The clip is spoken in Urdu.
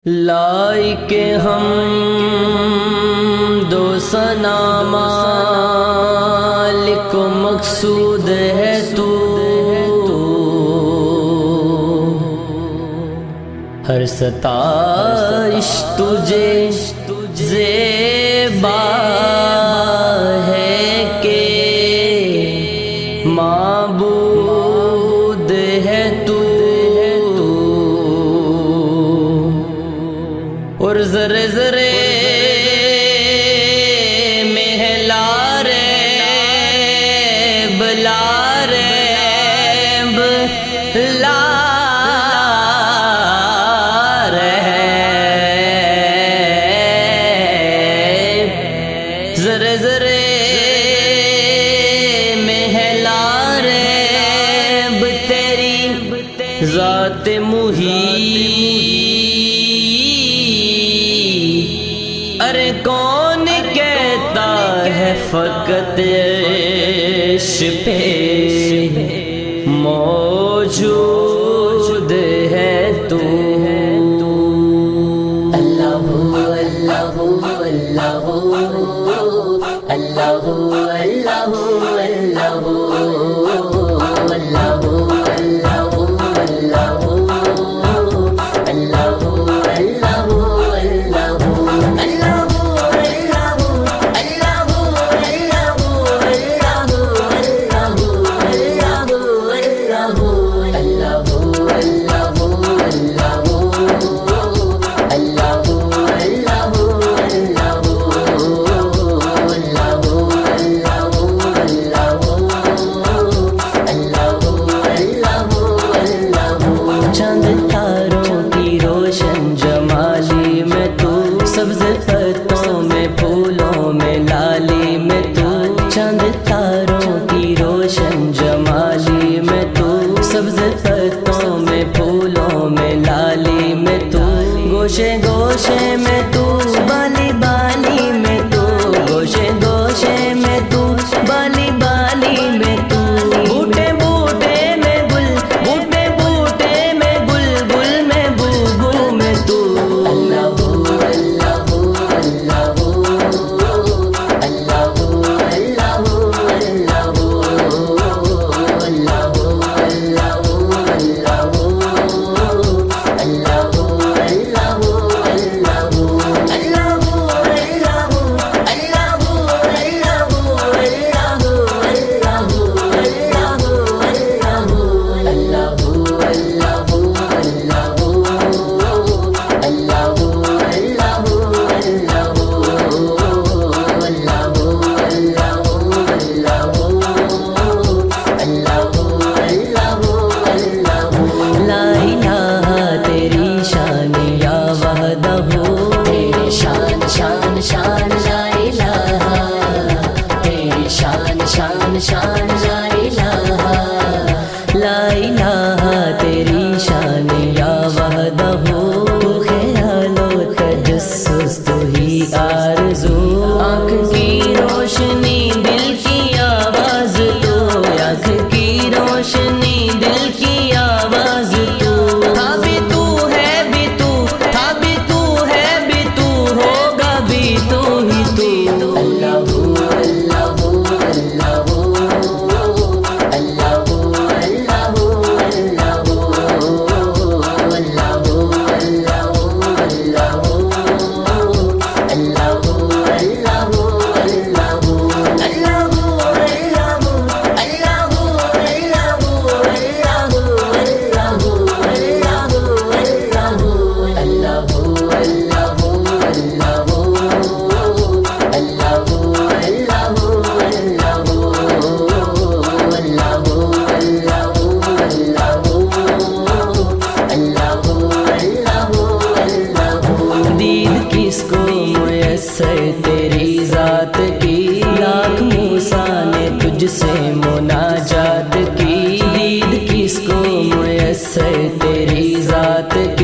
لائق ہم دو ثنا مالک مقصود ہے تو ہر ستائش تجھے زیبا ہے کہ معبود ہے تو اور ذرے ذرے میں ہے لاریب لاریب لاریب ذرے ذرے میں ہے لاریب تیری ذات محیط ارے کون کہتا ہے فقط عشق پہ موجود ہے تو اللہ اللہ اللہ اللہ اللہ سبز پتوں میں پھولوں میں لالی میں تو چند تاروں کی روشن جمالی میں تو سبز پتوں میں پھولوں میں لالی میں تو گوشے گوشے میں تو بالی بالی میں تو گوشے گوشے میں تو بالی بالی میں تو بوٹے بوٹے میں گل بوٹے بوٹے میں گل گل میں بو بو میں تو اللہ شان لا الہ لا الہ تیری شان یا وحدہ تو خیال و تجسس تو ہی آرزو آنکھ کی روشنی دل کی آواز تو آنکھ کی روشنی دل کی آواز تو تھا بھی تو ہے بھی تو تھا بھی تو ہے بھی تو ہوگا بھی تو ہی تو اللہ تیری ذات کی لاکھ موسیٰ نے تجھ سے مناجات کی دید کس کو میسر تیری ذات کی